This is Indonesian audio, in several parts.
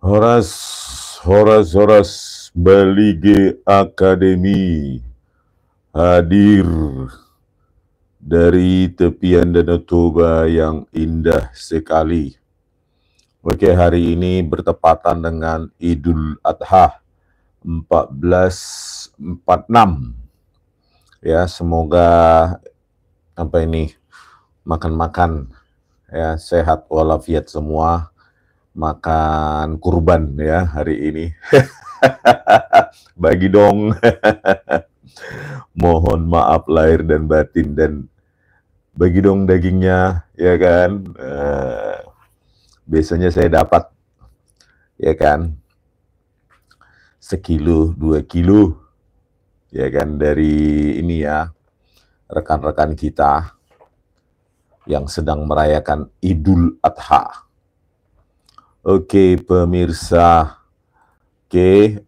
Horas, Horas Balige Akademi hadir dari tepian Danau Toba yang indah sekali. Oke, hari ini bertepatan dengan Idul Adha 1446. Ya, semoga makan-makan ya, sehat walafiat semua, makan kurban ya hari ini. Bagi dong. Mohon maaf lahir dan batin, dan bagi dong dagingnya, ya kan. Biasanya saya dapat, ya kan, 1 kilo, 2 kilo, ya kan, dari ini ya, rekan-rekan kita yang sedang merayakan Idul Adha. Oke, pemirsa. Oke,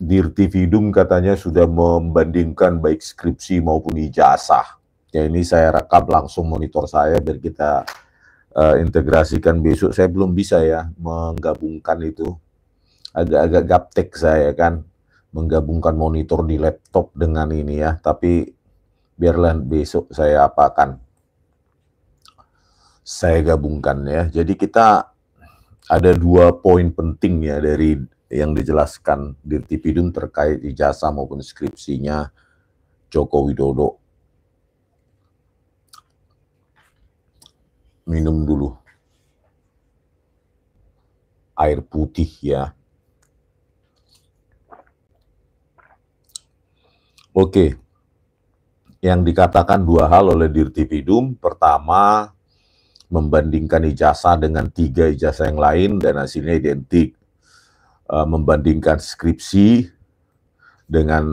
Dirtividum katanya sudah membandingkan baik skripsi maupun ijazah. Ya, ini saya rekam langsung monitor saya biar kita integrasikan besok. Saya belum bisa ya menggabungkan itu. Agak-agak gaptek saya kan, menggabungkan monitor di laptop dengan ini ya. Tapi biarlah besok saya apakan. Saya gabungkan ya. Jadi kita ada 2 poin penting ya dari yang dijelaskan Dirtipidum terkait ijazah maupun skripsinya Joko Widodo. Minum dulu air putih ya. Oke, yang dikatakan 2 hal oleh Dirtipidum. Pertama, membandingkan ijazah dengan 3 ijazah yang lain dan hasilnya identik. Membandingkan skripsi dengan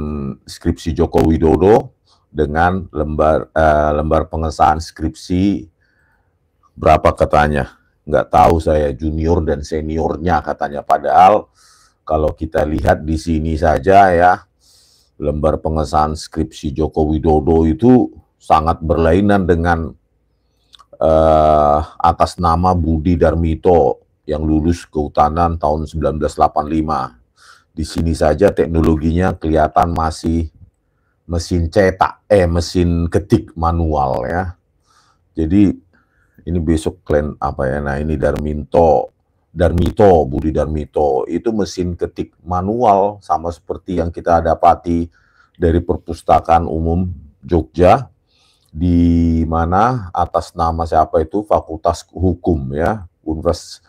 skripsi Joko Widodo dengan lembar pengesahan skripsi berapa katanya, nggak tahu saya, junior dan seniornya katanya. Padahal kalau kita lihat di sini saja ya, lembar pengesahan skripsi Joko Widodo itu sangat berlainan dengan atas nama Budi Darmito yang lulus kehutanan tahun 1985. Di sini saja teknologinya kelihatan masih mesin cetak, mesin ketik manual ya. Jadi ini besok klien apa ya? Nah, ini Darmito, Budi Darmito, itu mesin ketik manual sama seperti yang kita dapati dari Perpustakaan Umum Jogja, di mana atas nama siapa itu, Fakultas Hukum ya, Universitas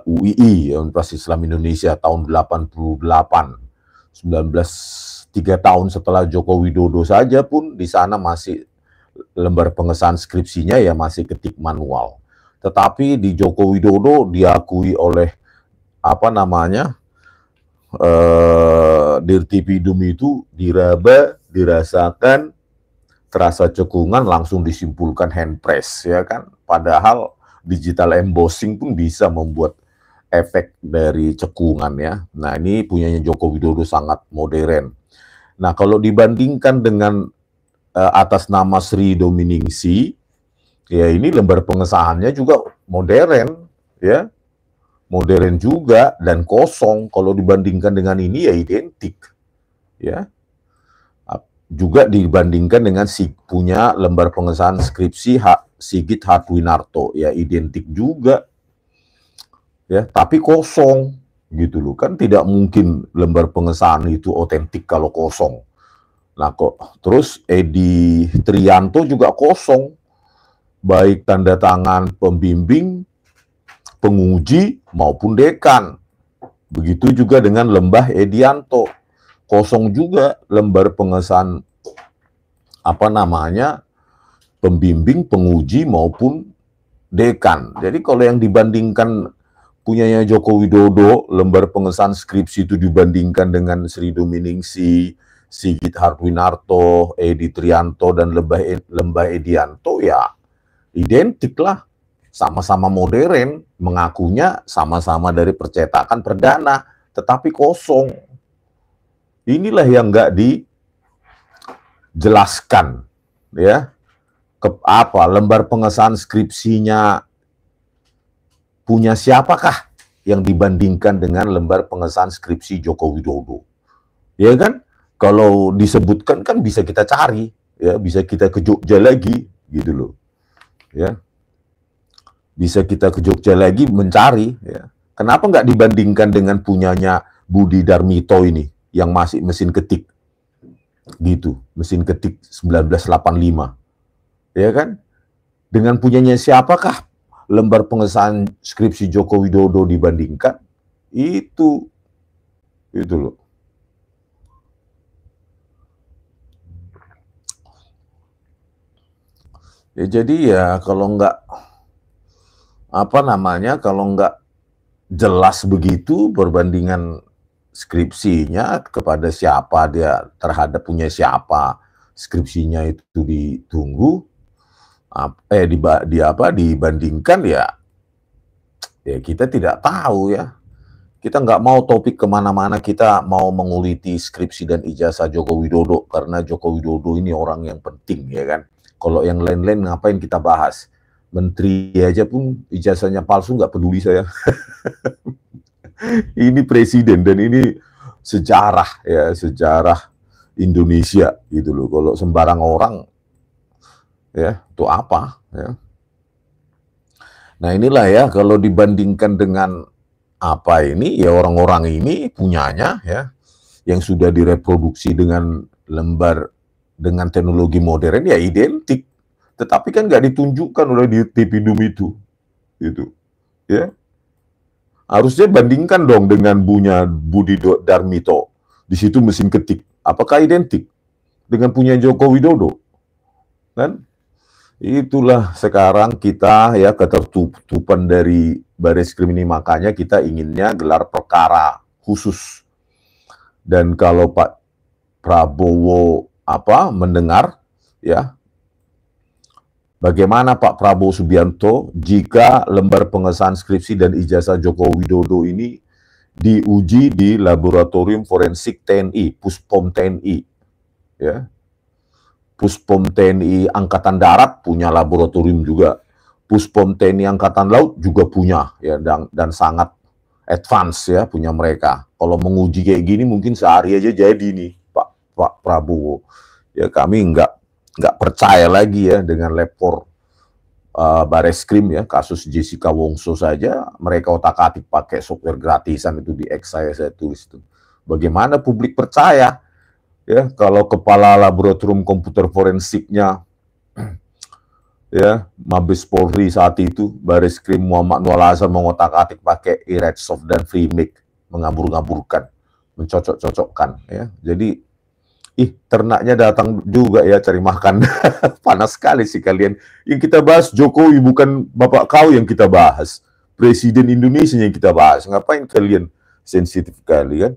UII, Universitas Islam Indonesia, tahun 88, 3 tahun setelah Joko Widodo saja pun di sana masih lembar pengesahan skripsinya ya masih ketik manual. Tetapi di Joko Widodo diakui oleh Dirtipidum itu diraba, dirasakan, terasa cekungan, langsung disimpulkan hand press ya kan. Padahal digital embossing pun bisa membuat efek dari cekungan ya. Nah, ini punyanya Joko Widodo sangat modern. Nah, kalau dibandingkan dengan atas nama Sri Dominingsi, ya ini lembar pengesahannya juga modern ya. Modern juga dan kosong. Kalau dibandingkan dengan ini ya identik ya. Juga dibandingkan dengan punya lembar pengesahan skripsi Sigit Hadwinarto ya identik juga ya, tapi kosong gitu loh. Kan tidak mungkin lembar pengesahan itu otentik kalau kosong. Nah kok terus Edi Trianto juga kosong, baik tanda tangan pembimbing, penguji maupun dekan. Begitu juga dengan Lembah Edianto, kosong juga lembar pengesahan pembimbing, penguji maupun dekan. Jadi kalau yang dibandingkan punyanya Joko Widodo, lembar pengesahan skripsi itu dibandingkan dengan Sri Dominingsi, Sigit Hadwinarto, Edi Trianto, dan Lembah Edianto ya identik lah. Sama-sama modern, mengakunya sama-sama dari percetakan perdana, tetapi kosong. Inilah yang nggak dijelaskan ya. Lembar pengesahan skripsinya punya siapakah yang dibandingkan dengan lembar pengesahan skripsi Joko Widodo. Ya kan? Kalau disebutkan kan bisa kita cari, ya, bisa kita ke Jogja lagi, gitu loh. Ya. Bisa kita ke Jogja lagi mencari, ya. Kenapa nggak dibandingkan dengan punyanya Budi Darmito ini yang masih mesin ketik? Gitu, mesin ketik 1985. Ya kan? Dengan punyanya siapakah lembar pengesahan skripsi Joko Widodo dibandingkan? Itu loh. Ya jadi ya kalau nggak kalau nggak jelas begitu perbandingan skripsinya kepada siapa dia terhadap punya siapa skripsinya itu ditunggu dibandingkan ya kita tidak tahu ya. Kita nggak mau topik kemana-mana, kita mau menguliti skripsi dan ijazah Joko Widodo karena Joko Widodo ini orang yang penting, ya kan. Kalau yang lain-lain ngapain kita bahas? Menteri aja pun ijazahnya palsu, nggak peduli saya. Ini presiden dan ini sejarah ya, sejarah Indonesia gitu loh. Kalau sembarang orang ya itu apa ya. Nah inilah ya, kalau dibandingkan dengan apa ini, ya orang-orang ini punyanya ya, yang sudah direproduksi dengan lembar dengan teknologi modern ya identik, tetapi kan nggak ditunjukkan oleh di Tipidum itu, gitu, ya. Harusnya bandingkan dong dengan punya Budi Darmito, di situ mesin ketik, apakah identik dengan punya Joko Widodo, kan? Itulah sekarang kita ya ketertutupan dari Bareskrim ini, makanya kita inginnya gelar perkara khusus. Dan kalau Pak Prabowo mendengar ya, bagaimana Pak Prabowo Subianto jika lembar pengesahan skripsi dan ijazah Joko Widodo ini diuji di Laboratorium Forensik TNI, Puspom TNI, ya. Puspom TNI Angkatan Darat punya laboratorium juga. Puspom TNI Angkatan Laut juga punya ya, dan sangat advance ya punya mereka. Kalau menguji kayak gini mungkin sehari aja jadi nih Pak Prabowo. Ya kami nggak percaya lagi ya dengan lapor Bareskrim ya, kasus Jessica Wongso saja mereka otak-atik pakai software gratisan itu di X saya tulis itu. Bagaimana publik percaya? Ya, kalau kepala laboratorium komputer forensiknya ya Mabes Polri saat itu Bareskrim Muhammad Nur Azhar mengotak-atik pakai Iredsoft dan Freemake, mengabur-ngaburkan, mencocok-cocokkan ya. Jadi ternaknya datang juga ya cari makan. Panas sekali sih kalian. Yang kita bahas Jokowi, bukan bapak kau yang kita bahas. Presiden Indonesia yang kita bahas. Ngapain kalian sensitif kali kan?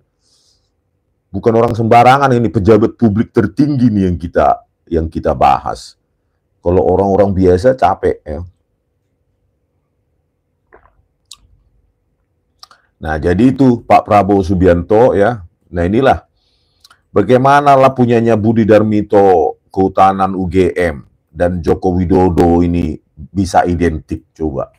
Bukan orang sembarangan, ini pejabat publik tertinggi nih yang kita bahas. Kalau orang-orang biasa capek ya. Nah, jadi itu Pak Prabowo Subianto ya. Nah, inilah bagaimana lah punyanya Budi Darmito, Kehutanan UGM dan Joko Widodo ini bisa identik coba.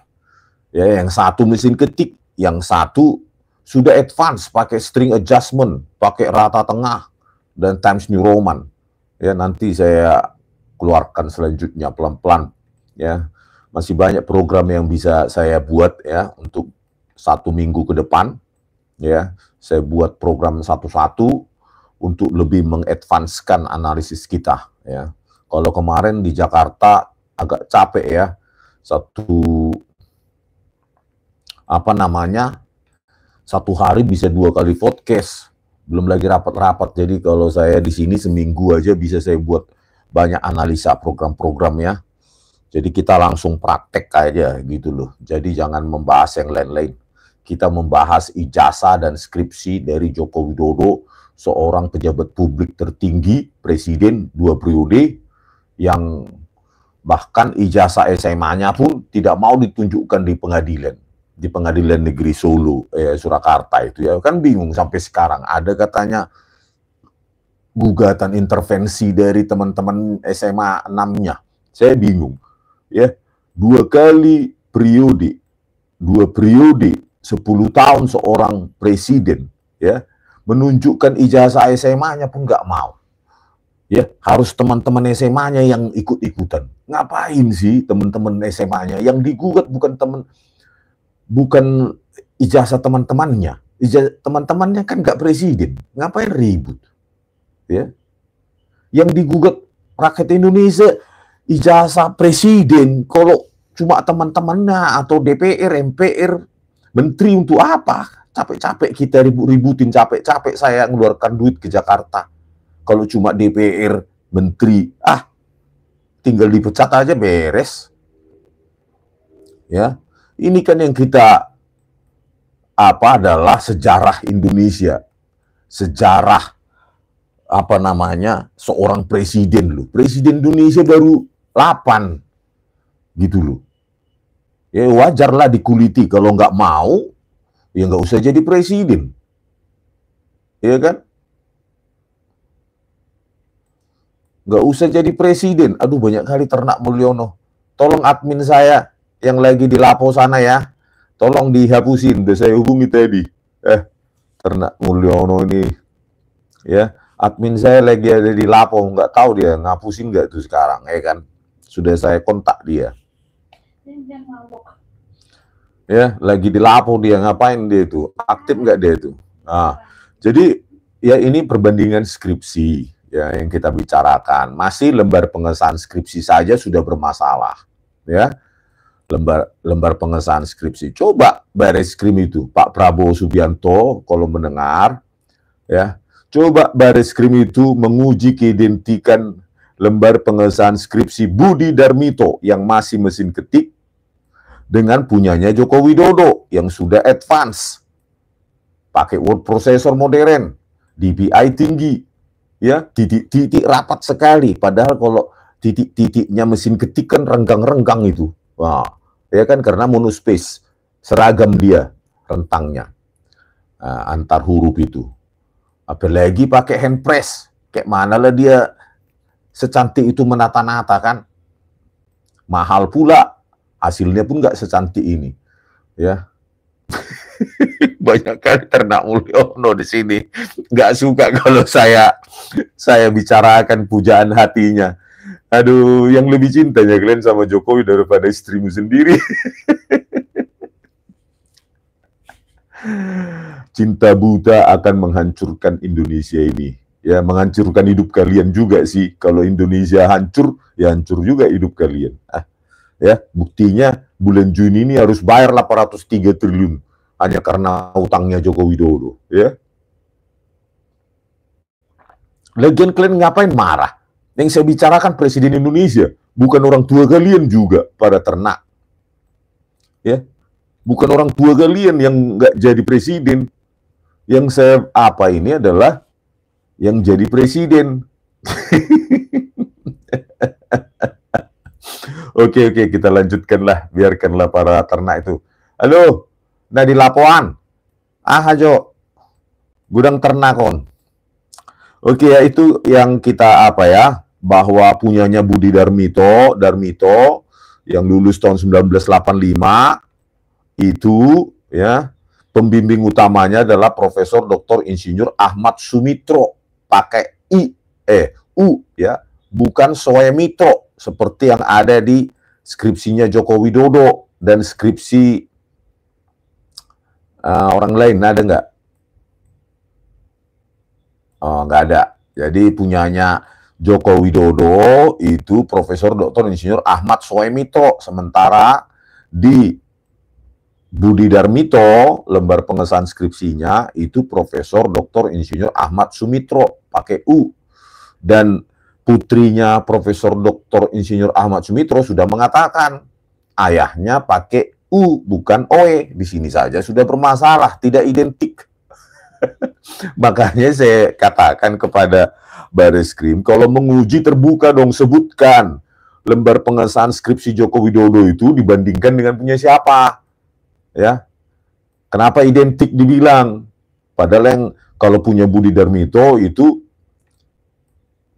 Ya, yang satu mesin ketik, yang satu sudah advance, pakai string adjustment, pakai rata tengah, dan Times New Roman. Ya, nanti saya keluarkan selanjutnya pelan-pelan. Ya, masih banyak program yang bisa saya buat ya untuk 1 minggu ke depan. Ya, saya buat program satu-satu untuk lebih mengadvanskan analisis kita. Ya, kalau kemarin di Jakarta agak capek ya, satu hari bisa 2 kali podcast, belum lagi rapat-rapat. Jadi kalau saya di sini seminggu aja bisa saya buat banyak analisa program-program ya. Jadi kita langsung praktek aja gitu loh. Jadi jangan membahas yang lain-lain. Kita membahas ijazah dan skripsi dari Joko Widodo, seorang pejabat publik tertinggi, presiden 2 periode, yang bahkan ijazah SMA-nya pun tidak mau ditunjukkan di pengadilan negeri Solo, Surakarta itu ya, kan bingung sampai sekarang. Ada katanya gugatan intervensi dari teman-teman SMA 6-nya. Saya bingung. Ya, 2 kali periode, 2 periode 10 tahun seorang presiden, ya, menunjukkan ijazah SMA-nya pun nggak mau. Ya, harus teman-teman SMA-nya yang ikut-ikutan. Ngapain sih teman-teman SMA-nya? Yang digugat bukan ijazah teman-temannya. Ijazah teman-temannya kan nggak presiden. Ngapain ribut? Ya. Yang digugat rakyat Indonesia ijazah presiden. Kalau cuma teman-temannya atau DPR, MPR, menteri untuk apa? Capek-capek kita ribut-ributin, capek-capek saya ngeluarkan duit ke Jakarta. Kalau cuma DPR, menteri, tinggal dipecat aja beres. Ya, ini kan yang kita adalah sejarah Indonesia, sejarah seorang presiden loh. Presiden Indonesia baru 8 gitu loh. Ya wajarlah dikuliti, kalau nggak mau ya nggak usah jadi presiden, ya kan? Nggak usah jadi presiden. Aduh, banyak kali Ternak Mulyono. Tolong admin saya yang lagi di Lapo sana ya, tolong dihapusin. Udah saya hubungi tadi. Ternak Mulyono ini, ya, admin saya lagi ada di Lapo, nggak tahu dia ngapusin nggak tuh sekarang, ya kan? Sudah saya kontak dia. Ya, lagi di Lapo dia, ngapain dia itu? Aktif nggak dia itu? Nah, jadi ya ini perbandingan skripsi. Ya, yang kita bicarakan masih lembar pengesahan skripsi saja sudah bermasalah, ya, lembar pengesahan skripsi. Coba Bareskrim itu, Pak Prabowo Subianto, kalau mendengar, ya, coba Bareskrim itu menguji keidentikan lembar pengesahan skripsi Budi Darmito yang masih mesin ketik dengan punyanya Joko Widodo yang sudah advance, pakai word processor modern, DPI tinggi. Ya, titik-titik rapat sekali. Padahal kalau titik-titiknya mesin ketik kan renggang-renggang itu. Wah, ya kan, karena monospace, seragam dia rentangnya, antar huruf itu. Apalagi pakai hand press, kayak mana lah dia secantik itu menata-nata kan. Mahal pula, hasilnya pun nggak secantik ini. Ya. Banyak kali Ternak Mulyono di sini nggak suka kalau saya bicarakan pujaan hatinya. Aduh, yang lebih cintanya kalian sama Jokowi daripada istrimu sendiri. Cinta buta akan menghancurkan Indonesia ini. Ya, menghancurkan hidup kalian juga sih. Kalau Indonesia hancur, ya hancur juga hidup kalian. Ya, buktinya bulan Juni ini harus bayar 803 triliun. Hanya karena utangnya Joko Widodo, ya. Lagian kalian ngapain marah? Yang saya bicarakan Presiden Indonesia, bukan orang tua kalian juga pada ternak. Ya, bukan orang tua kalian yang nggak jadi presiden. Yang saya ini adalah yang jadi presiden. Oke, kita lanjutkanlah, biarkanlah para ternak itu. Halo. Nah, di Lapoan, hajo, gudang ternakon. Oke, ya itu yang kita bahwa punyanya Budi Darmito yang lulus tahun 1985 itu, ya, pembimbing utamanya adalah Profesor Dr. Insinyur Ahmad Sumitro, pakai U, ya, bukan Soemitro seperti yang ada di skripsinya Joko Widodo dan skripsi orang lain. Ada nggak? Oh, nggak ada. Jadi punyanya Joko Widodo itu Profesor Dr. Insinyur Ahmad Soemitro, sementara di Budi Darmito lembar pengesahan skripsinya itu Profesor Dr. Insinyur Ahmad Sumitro, pakai U. Dan putrinya Profesor Dr. Insinyur Ahmad Sumitro sudah mengatakan ayahnya pakai U bukan OE. Di sini saja sudah bermasalah, tidak identik. Makanya saya katakan kepada Bareskrim, kalau menguji terbuka dong, sebutkan lembar pengesahan skripsi Joko Widodo itu dibandingkan dengan punya siapa. Ya. Kenapa identik dibilang? Padahal yang kalau punya Budi Darmito itu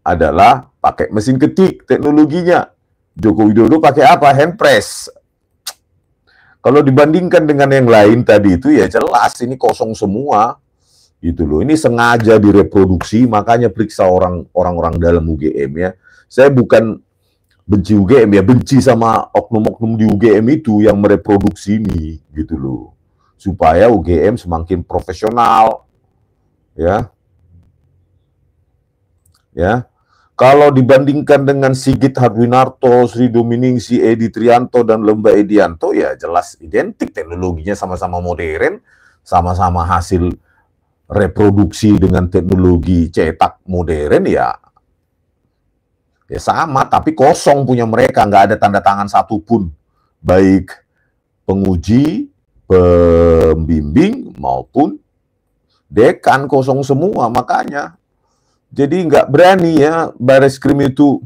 adalah pakai mesin ketik teknologinya. Joko Widodo pakai apa? Hand press. Kalau dibandingkan dengan yang lain tadi itu ya jelas ini kosong semua gitu loh. Ini sengaja direproduksi, makanya periksa orang-orang dalam UGM ya. Saya bukan benci UGM ya, benci sama oknum-oknum di UGM itu yang mereproduksi ini gitu loh. Supaya UGM semakin profesional ya. Ya. Kalau dibandingkan dengan Sigit Hadwinarto, Sri Dominingsi, Edi Trianto, dan Lemba Edianto, ya jelas identik, teknologinya sama-sama modern, sama-sama hasil reproduksi dengan teknologi cetak modern, ya sama, tapi kosong punya mereka, nggak ada tanda tangan satupun, baik penguji, pembimbing, maupun dekan, kosong semua, makanya. Jadi nggak berani ya Bareskrim itu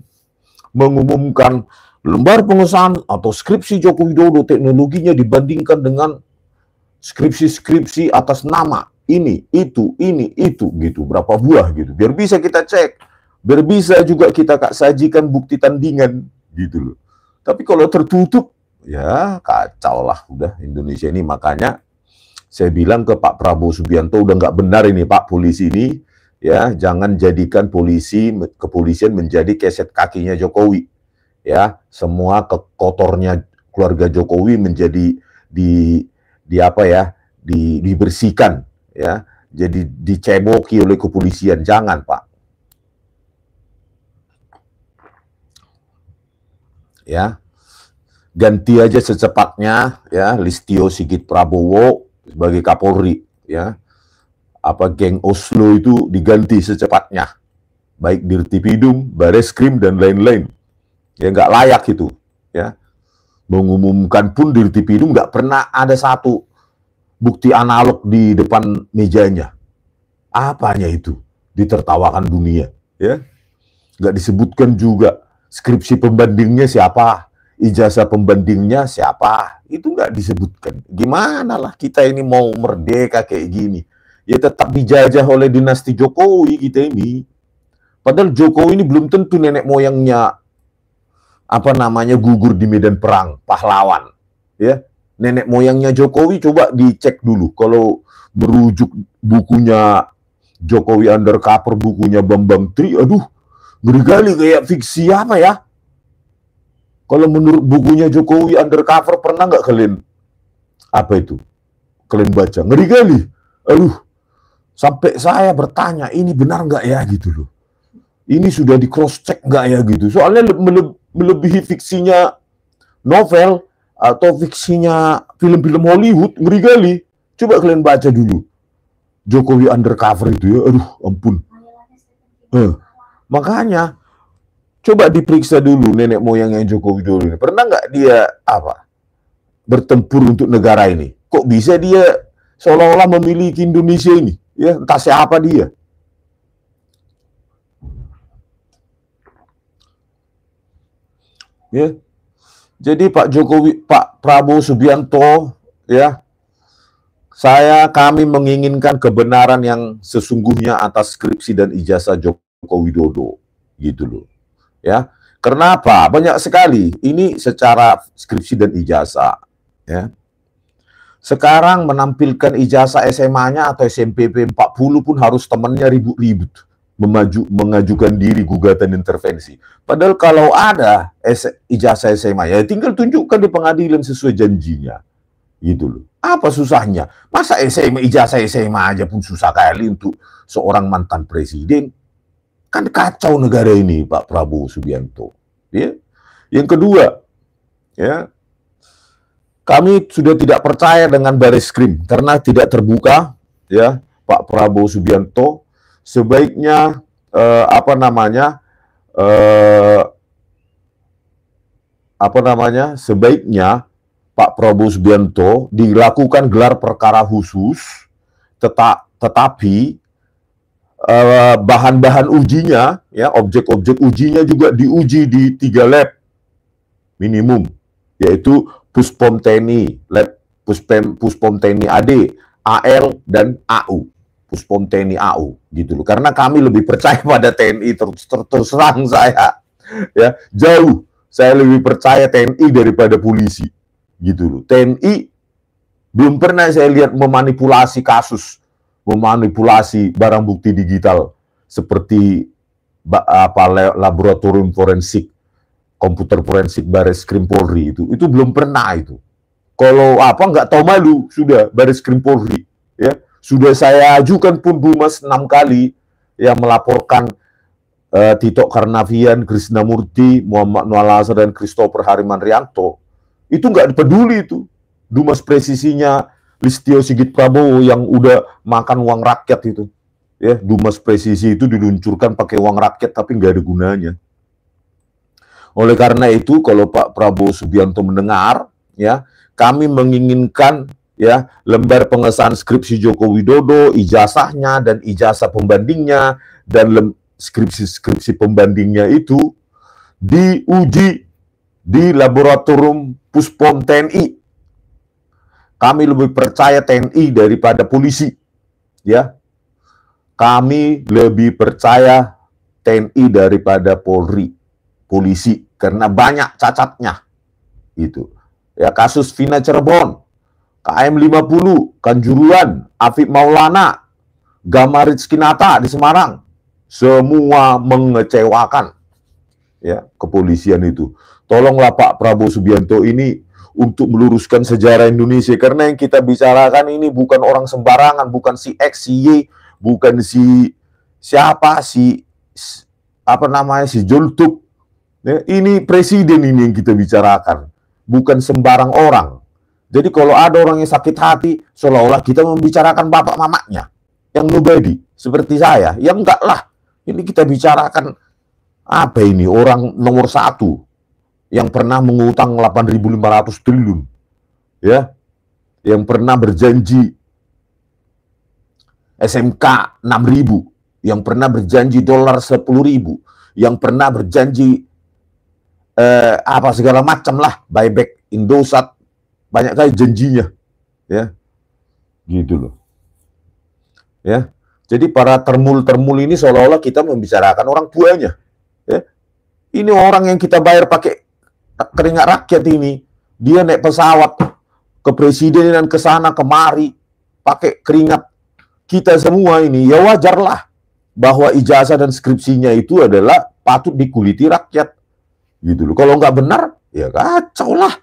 mengumumkan lembar pengesahan atau skripsi Joko Widodo teknologinya dibandingkan dengan skripsi-skripsi atas nama ini, itu gitu, berapa buah gitu. Biar bisa kita cek, biar bisa juga kita sajikan bukti tandingan gitu loh. Tapi kalau tertutup, ya kacau lah udah Indonesia ini. Makanya saya bilang ke Pak Prabowo Subianto, udah nggak benar ini Pak polisi ini. Ya, jangan jadikan kepolisian menjadi keset kakinya Jokowi. Ya, semua kotornya keluarga Jokowi menjadi dibersihkan ya. Jadi diceboki oleh kepolisian. Jangan, Pak. Ya. Ganti aja secepatnya ya Listio Sigit Prabowo sebagai Kapolri ya. Geng Oslo itu diganti secepatnya, baik Dirtipidum, Bareskrim, dan lain-lain. Ya nggak layak itu. Ya, mengumumkan pun Dirtipidum nggak pernah ada satu bukti analog di depan mejanya. Apanya itu? Ditertawakan dunia. Ya, nggak disebutkan juga skripsi pembandingnya siapa, ijazah pembandingnya siapa, itu nggak disebutkan. Gimana lah kita ini mau merdeka kayak gini? Ya tetap dijajah oleh dinasti Jokowi kita ini. Padahal Jokowi ini belum tentu nenek moyangnya gugur di medan perang, pahlawan. Ya, nenek moyangnya Jokowi coba dicek dulu. Kalau merujuk bukunya Jokowi Undercover, bukunya Bambang Tri, aduh, ngeri kali kayak fiksi apa ya? Kalau menurut bukunya Jokowi Undercover, pernah nggak kalian kalian baca? Ngeri kali. Aduh, sampai saya bertanya, ini benar nggak ya gitu loh. Ini sudah di cross check nggak ya gitu. Soalnya melebihi fiksinya novel atau fiksinya film-film Hollywood, ngeri kali. Coba kalian baca dulu. Jokowi Undercover itu ya, aduh ampun. Makanya coba diperiksa dulu nenek moyangnya Jokowi Widodo ini. Pernah nggak dia bertempur untuk negara ini? Kok bisa dia seolah-olah memiliki Indonesia ini? Ya, entah siapa dia. Ya. Jadi Pak Prabowo Subianto ya, kami menginginkan kebenaran yang sesungguhnya atas skripsi dan ijazah Joko Widodo gitu loh. Ya. Kenapa? Banyak sekali ini secara skripsi dan ijazah ya. Sekarang menampilkan ijazah SMA-nya atau SMPP 40 pun harus temannya ribut-ribut mengajukan diri gugatan intervensi. Padahal kalau ada ijazah SMA ya tinggal tunjukkan di pengadilan sesuai janjinya. Gitu loh. Apa susahnya? Masa ijazah SMA aja pun susah kali untuk seorang mantan presiden? Kan kacau negara ini, Pak Prabowo Subianto. Ya. Yang kedua, ya, kami sudah tidak percaya dengan Bareskrim karena tidak terbuka, ya, Pak Prabowo Subianto. Sebaiknya sebaiknya Pak Prabowo Subianto dilakukan gelar perkara khusus, tetapi bahan-bahan ujinya, ya, objek-objek ujinya juga diuji di 3 lab minimum, yaitu Puspom TNI, lab Puspom TNI AD, AL, dan AU. Puspom TNI AU gitu loh. Karena kami lebih percaya pada TNI, terus terang saya. Ya, jauh saya lebih percaya TNI daripada polisi. Gitu loh. TNI Belum pernah saya lihat memanipulasi kasus, memanipulasi barang bukti digital seperti laboratorium forensik, komputer forensik Bareskrim Polri itu belum pernah itu. Kalau nggak tahu malu sudah Bareskrim Polri, ya sudah saya ajukan pun Dumas 6 kali yang melaporkan Tito Karnavian, Krisnamurti, Muhammad Nual Azhar dan Christopher Harimanrianto. Itu nggak peduli itu. Dumas presisinya Listio Sigit Prabowo yang udah makan uang rakyat itu. Ya, Dumas presisi itu diluncurkan pakai uang rakyat tapi nggak ada gunanya. Oleh karena itu, kalau Pak Prabowo Subianto mendengar, ya, kami menginginkan ya lembar pengesahan skripsi Joko Widodo, ijazahnya dan ijazah pembandingnya dan skripsi pembandingnya itu diuji di laboratorium Puspom TNI. Kami lebih percaya TNI daripada polisi, ya. Kami lebih percaya TNI daripada polisi, karena banyak cacatnya. Itu. Ya, kasus Vina Cirebon, KM 50, Kanjuruhan, Afif Maulana, Gamarit Skinata di Semarang, semua mengecewakan. Ya, kepolisian itu. Tolonglah Pak Prabowo Subianto ini untuk meluruskan sejarah Indonesia, karena yang kita bicarakan ini bukan orang sembarangan, bukan si X, si Y, bukan si siapa, si Jultuk. Ya, ini presiden ini yang kita bicarakan, bukan sembarang orang. Jadi kalau ada orang yang sakit hati, seolah-olah kita membicarakan bapak mamanya yang nobody seperti saya, ya enggak lah. Ini kita bicarakan apa ini, orang nomor 1 yang pernah mengutang 8.500 triliun, ya, yang pernah berjanji SMK 6.000, yang pernah berjanji dolar 10.000, yang pernah berjanji segala macam lah, buyback Indosat, banyak kali janjinya, ya, gitu loh, ya. Jadi para termul ini seolah-olah kita membicarakan orang tuanya, ya. Ini orang yang kita bayar pakai keringat rakyat ini, dia naik pesawat ke presiden dan ke sana kemari pakai keringat kita semua ini, ya wajarlah bahwa ijazah dan skripsinya itu adalah patut dikuliti rakyat, gitu loh. Kalau nggak benar, ya kacau lah,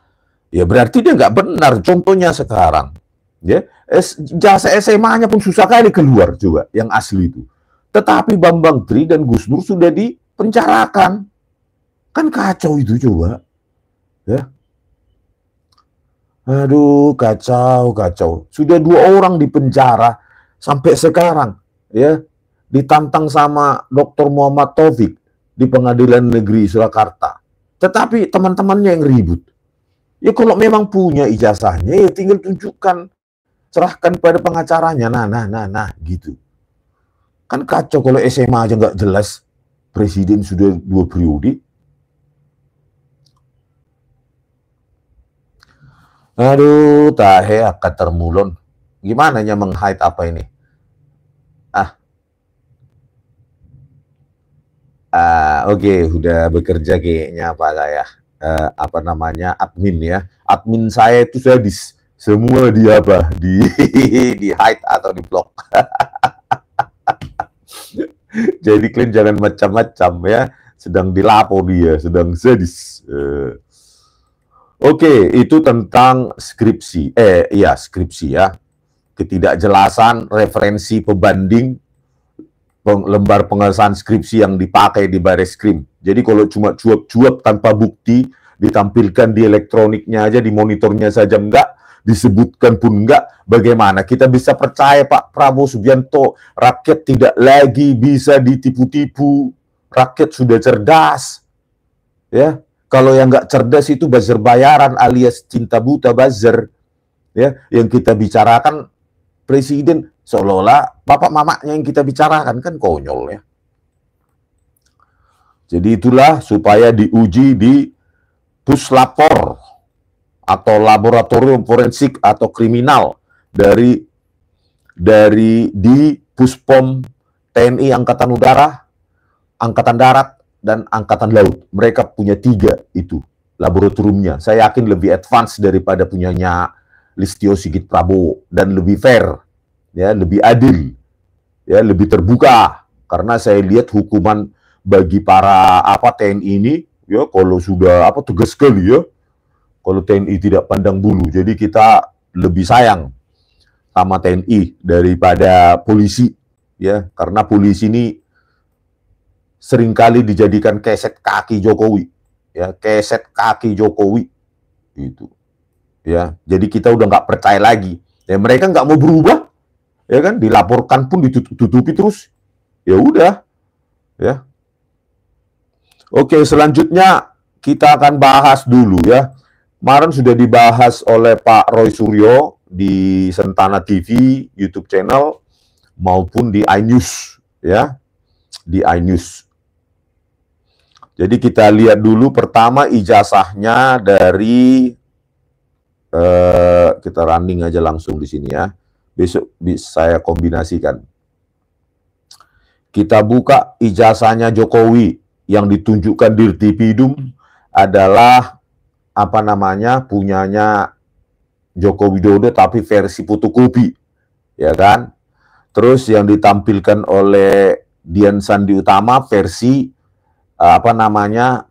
ya berarti dia nggak benar. Contohnya sekarang, ya ijazah SMA-nya pun susah kali keluar juga yang asli itu, tetapi Bambang Tri dan Gus Dur sudah dipenjarakan, kan kacau itu coba. Ya. Aduh, kacau. Sudah 2 orang di penjara sampai sekarang, ya. Ditantang sama Dr. Muhammad Taufik di Pengadilan Negeri Surakarta. Tetapi teman-temannya yang ribut. Ya kalau memang punya ijazahnya, ya tinggal tunjukkan, serahkan pada pengacaranya. Nah, gitu. Kan kacau kalau SMA aja nggak jelas. Presiden sudah 2 periode. Aduh, tahe akan termulon. Gimana nya meng-hide apa ini? Oke, udah bekerja kayaknya Pak saya. Admin ya. Admin saya itu saya semua di di hide atau di block. Jadi kalian jangan macam-macam ya. Sedang dilapor dia, sedang sedis. Oke, itu tentang skripsi. Skripsi ya. Ketidakjelasan referensi pembanding lembar pengesahan skripsi yang dipakai di Bareskrim. Jadi kalau cuma cuap-cuap tanpa bukti, ditampilkan di elektroniknya aja, di monitornya saja enggak, disebutkan pun enggak, bagaimana kita bisa percaya Pak Prabowo Subianto? Rakyat tidak lagi bisa ditipu-tipu. Rakyat sudah cerdas. Ya. Kalau yang nggak cerdas itu buzzer bayaran alias cinta buta buzzer, ya, yang kita bicarakan presiden seolah-olah bapak mamanya yang kita bicarakan, kan konyol ya. Jadi itulah supaya diuji di Puslapor atau laboratorium forensik atau kriminal di Puspom TNI Angkatan Udara, Angkatan Darat, dan Angkatan Laut. Mereka punya 3 itu laboratoriumnya. Saya yakin lebih advance daripada punyanya Listio Sigit Prabowo dan lebih fair, ya, lebih adil, ya, lebih terbuka. Karena saya lihat hukuman bagi para TNI ini, ya, kalau sudah tegas sekali, ya. Kalau TNI tidak pandang bulu, jadi kita lebih sayang sama TNI daripada polisi, ya, karena polisi ini seringkali dijadikan keset kaki Jokowi, ya, keset kaki Jokowi itu, ya. Jadi kita udah nggak percaya lagi, ya, mereka nggak mau berubah, ya kan, dilaporkan pun ditutupi terus, ya udah, ya. Oke, selanjutnya kita akan bahas dulu, ya. Kemarin sudah dibahas oleh Pak Roy Suryo di Sentana TV YouTube channel maupun di iNews, ya, di iNews. Jadi kita lihat dulu pertama ijazahnya dari kita running aja langsung di sini, ya. Besok saya kombinasikan. Kita buka ijazahnya Jokowi yang ditunjukkan di Dirtipidum adalah punyanya Joko Widodo tapi versi fotokopi, ya kan? Terus yang ditampilkan oleh Dian Sandi Utama versi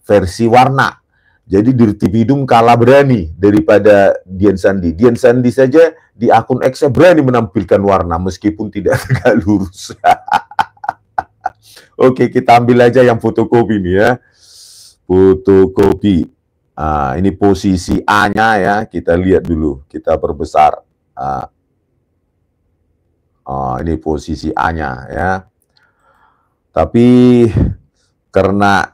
versi warna. Jadi Dirtipidum kalah berani daripada Dian Sandi. Dian Sandi saja di akun X berani menampilkan warna meskipun tidak tegak lurus. Oke, kita ambil aja yang fotokopi nih, ya. Fotokopi. Ini posisi A-nya, ya. Kita lihat dulu, kita perbesar. Ini posisi A-nya, ya. Tapi karena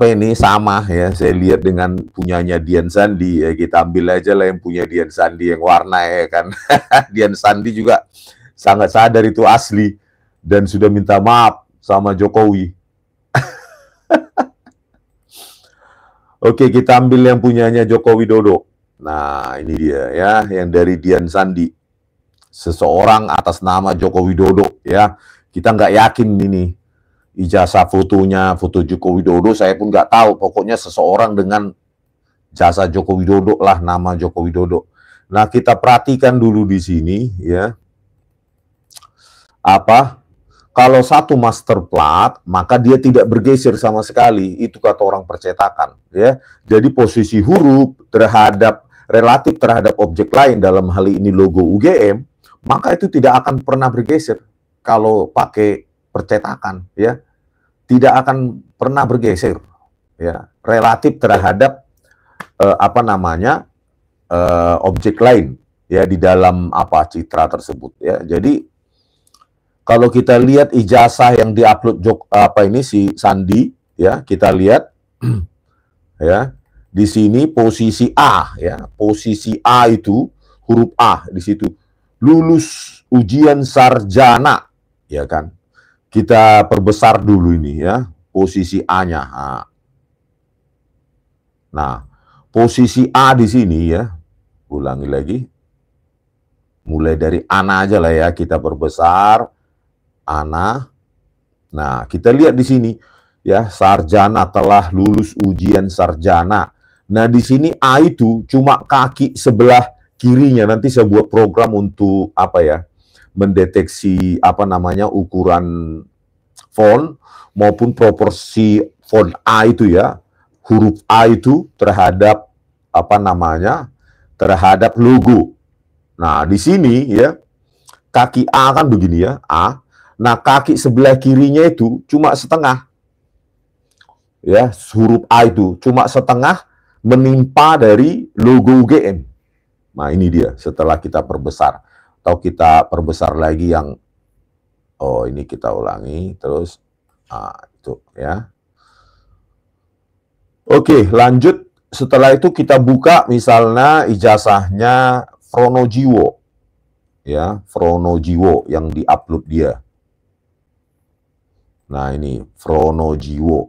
ini sama, ya, saya lihat dengan punyanya Dian Sandi, ya, kita ambil aja lah yang punya Dian Sandi yang warna, ya kan. Dian Sandi juga sangat sadar itu asli dan sudah minta maaf sama Jokowi. Oke, kita ambil yang punyanya Joko Widodo. Nah, ini dia, ya, yang dari Dian Sandi. Seseorang atas nama Joko Widodo, ya. Kita nggak yakin ini ijazah fotonya, foto Joko Widodo, saya pun nggak tahu. Pokoknya seseorang dengan jasa Joko Widodo lah, nama Joko Widodo. Nah, kita perhatikan dulu di sini, ya. Kalau satu master plat, maka dia tidak bergeser sama sekali. Itu kata orang percetakan, ya. Jadi posisi huruf relatif terhadap objek lain, dalam hal ini logo UGM, maka itu tidak akan pernah bergeser kalau pakai percetakan, ya. Tidak akan pernah bergeser, ya. Relatif terhadap objek lain, ya, di dalam citra tersebut, ya. Jadi kalau kita lihat ijazah yang diupload si Sandi, ya, kita lihat ya, di sini posisi A, ya. Posisi A itu huruf A di situ. Lulus ujian sarjana, ya kan. Kita perbesar dulu ini, ya, posisi A-nya. Nah, posisi A di sini, ya. Ulangi lagi. Mulai dari Ana aja lah, ya, kita perbesar. Ana. Nah, kita lihat di sini, ya, sarjana, telah lulus ujian sarjana. Nah, di sini A itu cuma kaki sebelah kirinya. Nanti saya buat program untuk mendeteksi ukuran font maupun proporsi font A itu, ya. Huruf A itu terhadap terhadap logo. Nah, di sini, ya, kaki A kan begini, ya, A. Nah, kaki sebelah kirinya itu cuma setengah. Ya, huruf A itu cuma setengah menimpa dari logo UGM. Nah, ini dia setelah kita perbesar. Atau kita perbesar lagi yang ini kita ulangi terus. Itu, ya. Oke, lanjut. Setelah itu kita buka misalnya ijazahnya Fronojiwo. Ya, Fronojiwo yang diupload dia. Nah, ini Fronojiwo.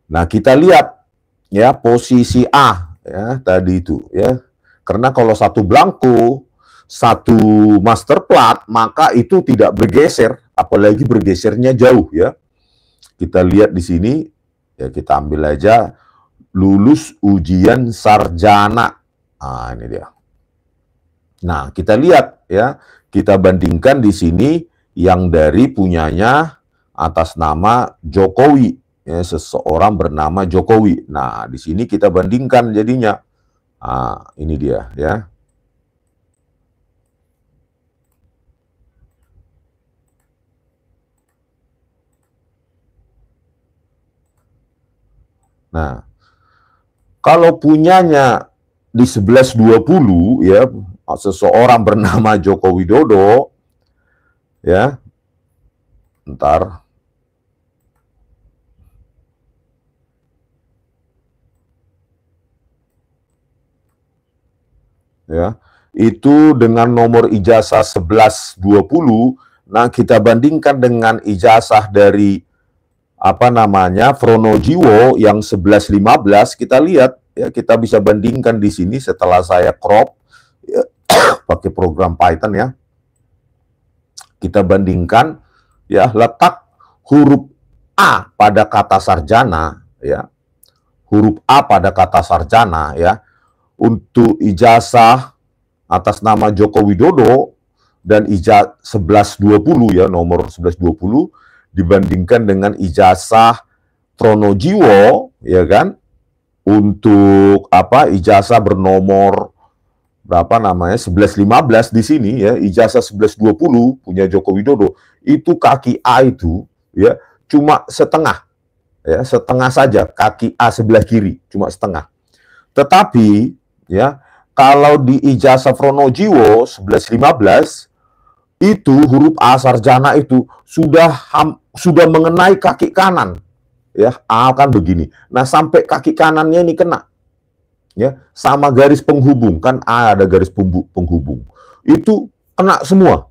Nah, kita lihat, ya, posisi A, ya, tadi itu, ya. Karena kalau satu blanko, satu master plat, maka itu tidak bergeser, apalagi bergesernya jauh, ya. Kita lihat di sini, ya, kita ambil aja lulus ujian sarjana. Nah, ini dia. Nah, kita lihat ya, kita bandingkan di sini yang dari punyanya atas nama Jokowi, ya, seseorang bernama Jokowi. Nah, di sini kita bandingkan jadinya. Nah, ini dia ya. Nah, kalau punyanya di 1120 ya, seseorang bernama Joko Widodo ya. Ntar ya. Itu dengan nomor ijazah 1120. Nah, kita bandingkan dengan ijazah dari apa namanya Fronojiwo yang 1115, kita lihat ya, kita bisa bandingkan di sini setelah saya crop ya, pakai program Python ya. Kita bandingkan ya, letak huruf A pada kata sarjana ya. Huruf A pada kata sarjana ya. Untuk ijazah atas nama Joko Widodo dan ijazah 1120 ya, nomor 1120 dibandingkan dengan ijazah Tronojiwo ya kan, untuk apa ijazah bernomor berapa namanya 1115 di sini ya, ijazah 1120 punya Joko Widodo itu kaki A itu ya cuma setengah ya, setengah saja, kaki A sebelah kiri cuma setengah. Tetapi ya, kalau di ijazah Fronojiwo 1115 itu huruf A sarjana itu sudah mengenai kaki kanan ya, A kan begini. Nah, sampai kaki kanannya ini kena ya, sama garis penghubung kan, A ada garis penghubung. Itu kena semua.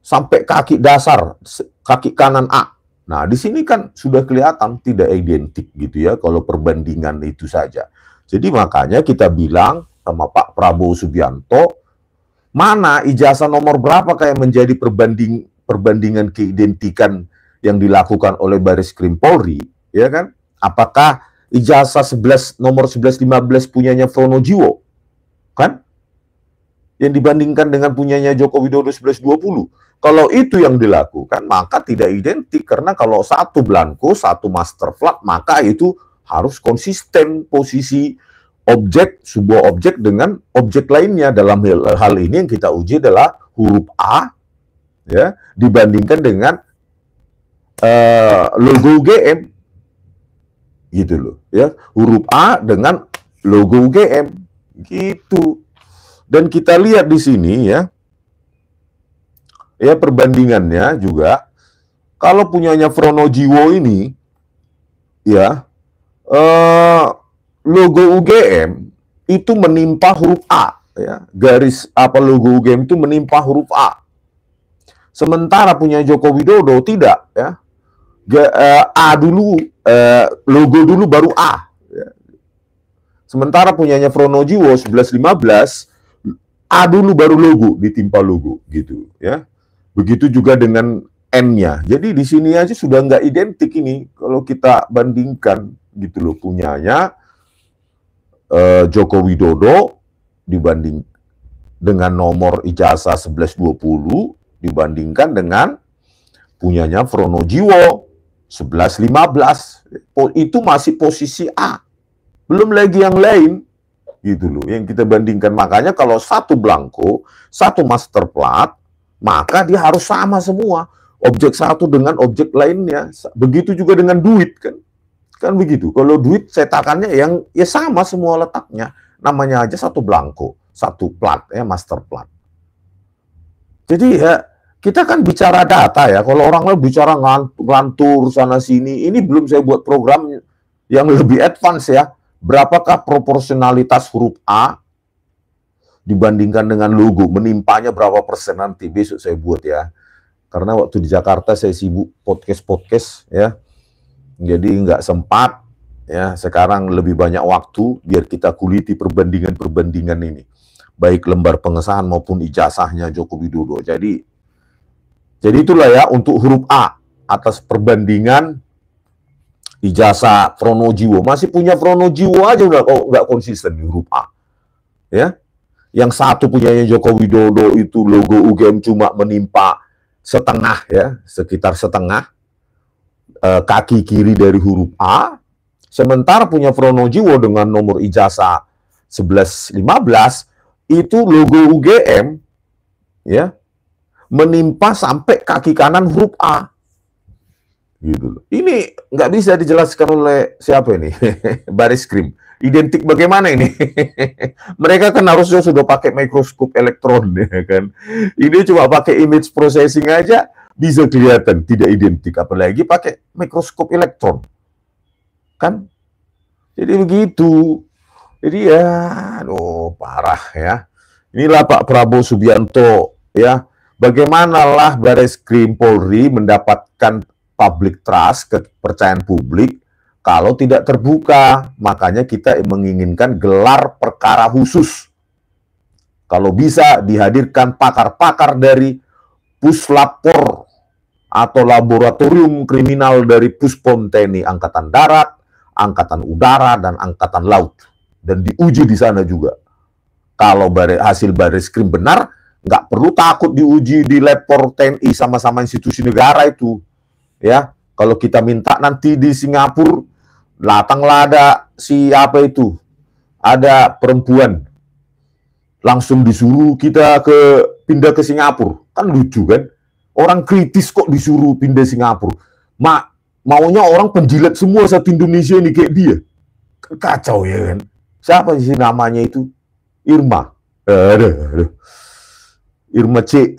Sampai kaki dasar, kaki kanan A. Nah, di sini kan sudah kelihatan tidak identik gitu ya kalau perbandingan itu saja. Jadi makanya kita bilang sama Pak Prabowo Subianto, mana ijazah nomor berapa kayak menjadi perbandingan keidentikan yang dilakukan oleh Baris Krim Polri, ya kan? Apakah ijazah nomor 1115 punyanya Fronojiwo, kan? Yang dibandingkan dengan punyanya Joko Widodo 1120. Kalau itu yang dilakukan, maka tidak identik. Karena kalau satu blanko, satu master plat, maka itu harus konsisten posisi objek, sebuah objek dengan objek lainnya. Dalam hal ini yang kita uji adalah huruf A ya dibandingkan dengan logo UGM gitu loh ya, huruf A dengan logo UGM gitu. Dan kita lihat di sini ya perbandingannya juga, kalau punyanya Fronojiwo ini ya logo UGM itu menimpa huruf A ya, garis apa logo UGM itu menimpa huruf A. Sementara punya Joko Widodo tidak ya. A dulu, logo dulu baru A ya. Sementara punyanya Fronojiwo 1115 A dulu baru logo, ditimpa logo gitu ya. Begitu juga dengan N-nya. Jadi di sini aja sudah nggak identik ini kalau kita bandingkan gitu loh, punyanya Joko Widodo dibanding dengan nomor ijazah 1120 dibandingkan dengan punyanya Fronojiwo 1115. Itu masih posisi A. Belum lagi yang lain gitu loh yang kita bandingkan. Makanya kalau satu blanko, satu master plat, maka dia harus sama semua. Objek satu dengan objek lainnya. Begitu juga dengan duit kan. Kan begitu. Kalau duit cetakannya yang ya sama semua letaknya. Namanya aja satu blanko, satu plat ya, master plat. Jadi ya kita kan bicara data ya. Kalau orang lain bicara ngantur sana sini, ini belum saya buat program yang lebih advance ya. Berapakah proporsionalitas huruf A dibandingkan dengan logo, menimpanya berapa persen, nanti besok saya buat ya. Karena waktu di Jakarta saya sibuk podcast ya. Jadi nggak sempat ya, sekarang lebih banyak waktu biar kita kuliti perbandingan ini, baik lembar pengesahan maupun ijazahnya Joko Widodo. Jadi itulah ya untuk huruf A atas perbandingan ijazah Fronojiwo. Masih punya Fronojiwo aja udah nggak konsisten di huruf A ya. Yang satu punyanya Joko Widodo itu logo UGM cuma menimpa setengah ya, sekitar setengah kaki kiri dari huruf A. Sementara punya Pronojiwo dengan nomor ijazah 1115 itu logo UGM ya menimpa sampai kaki kanan huruf A. Gitu. Ini nggak bisa dijelaskan oleh siapa ini? Baris Krim. Identik bagaimana ini? Mereka kan harusnya sudah pakai mikroskop elektron ya kan. Ini cuma pakai image processing aja bisa kelihatan tidak identik, apalagi pakai mikroskop elektron. Kan? Jadi begitu. Jadi ya, aduh parah ya. Inilah Pak Prabowo Subianto ya. Bagaimanalah Baris-Krim Polri mendapatkan public trust, kepercayaan publik kalau tidak terbuka. Makanya kita menginginkan gelar perkara khusus. Kalau bisa dihadirkan pakar-pakar dari Puslapor atau Laboratorium Kriminal dari Puspom TNI Angkatan Darat, Angkatan Udara, dan Angkatan Laut. Dan diuji di sana juga. Kalau hasil Baris-Krim benar, nggak perlu takut diuji di Lapor TNI, sama-sama institusi negara itu. Ya, kalau kita minta nanti di Singapura, datanglah ada siapa itu, ada perempuan, langsung disuruh kita pindah ke Singapura, kan lucu kan? Orang kritis kok disuruh pindah Singapura. Maunya orang penjilat semua satu Indonesia ini kayak dia, kacau ya kan? Siapa sih namanya itu? Irma, Irma C.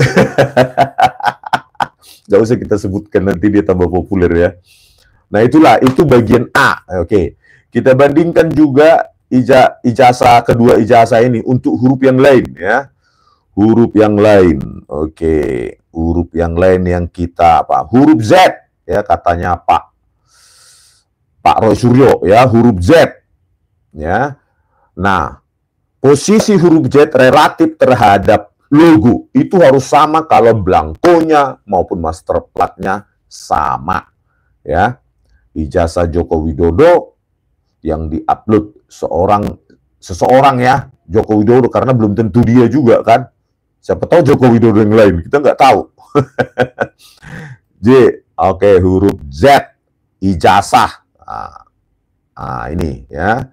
Gak usah kita sebutkan, nanti dia tambah populer ya. Nah itulah, itu bagian A. Oke, kita bandingkan juga ijazah, kedua ijazah ini untuk huruf yang lain ya. Huruf yang lain. Oke, huruf yang lain yang kita apa? Huruf Z ya, katanya Pak Roy Suryo ya, huruf Z ya. Nah, posisi huruf Z relatif terhadap logo itu harus sama kalau blankonya maupun master platnya sama ya. Ijazah Joko Widodo yang diupload seseorang ya, Joko Widodo, karena belum tentu dia juga kan. Siapa tahu Joko Widodo yang lain, kita nggak tahu. J, oke, huruf Z, ijazah. Ini ya.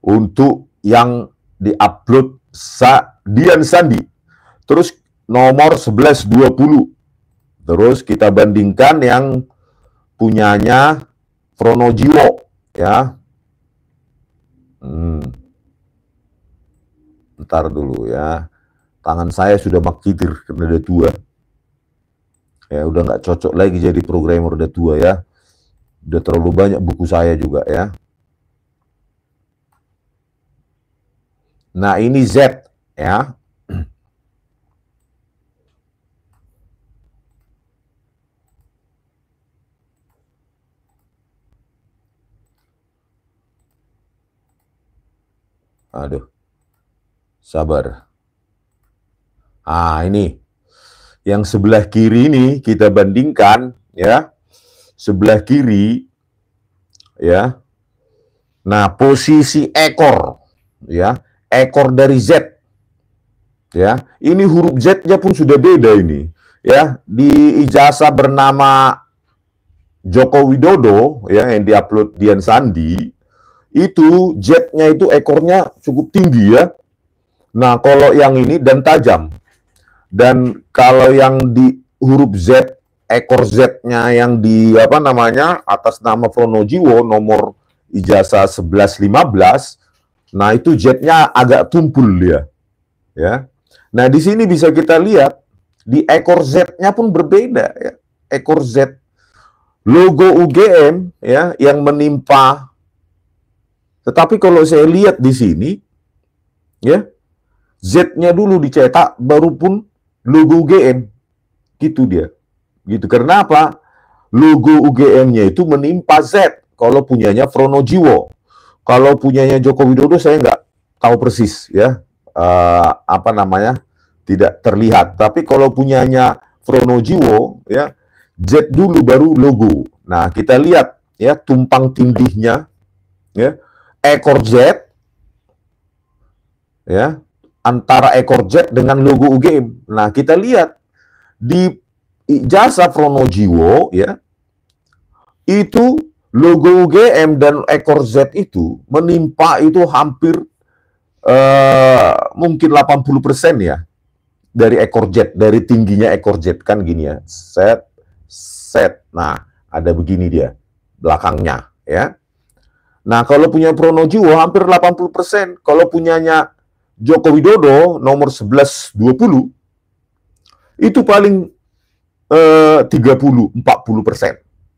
Untuk yang diupload Dian Sandi. Terus nomor 1120. Terus kita bandingkan yang punyanya Pronojiwo ya. Ntar dulu ya. Tangan saya sudah makitir karena udah tua. Ya udah nggak cocok lagi jadi programmer, udah tua ya. Udah terlalu banyak buku saya juga ya. Nah ini Z ya. Aduh, sabar. Ini yang sebelah kiri ini kita bandingkan ya, sebelah kiri ya. Nah posisi ekor ya, ekor dari Z ya. Ini huruf Z-nya pun sudah beda ini ya. Di ijazah bernama Joko Widodo ya, yang diupload Dian Sandi, itu Z-nya itu ekornya cukup tinggi ya. Nah, kalau yang ini dan tajam. Dan kalau yang di huruf Z, ekor Z-nya yang di atas nama Pronojiwo nomor ijazah 1115, nah itu Z-nya agak tumpul dia. Ya. Nah, di sini bisa kita lihat di ekor Z-nya pun berbeda ya. Ekor Z logo UGM ya yang menimpa. Tetapi kalau saya lihat di sini, ya, Z-nya dulu dicetak, baru pun logo UGM. Gitu dia. Gitu. Karena apa? Logo UGM-nya itu menimpa Z. Kalau punyanya Pronojiwo. Kalau punyanya Joko Widodo, saya nggak tahu persis, ya. Tidak terlihat. Tapi kalau punyanya Pronojiwo, ya, Z dulu baru logo. Nah, kita lihat, ya, tumpang tindihnya, ya. Ekor Z, ya, antara ekor jet dengan logo UGM. Nah, kita lihat di ijazah Pronojiwo ya, itu logo UGM dan ekor Z itu menimpa itu hampir mungkin 80% ya dari ekor jet, dari tingginya ekor jet kan gini ya. Set. Nah, ada begini dia belakangnya ya. Nah, kalau punya Pronojiwo hampir 80%. Kalau punyanya Joko Widodo nomor 1120 itu paling 30-40%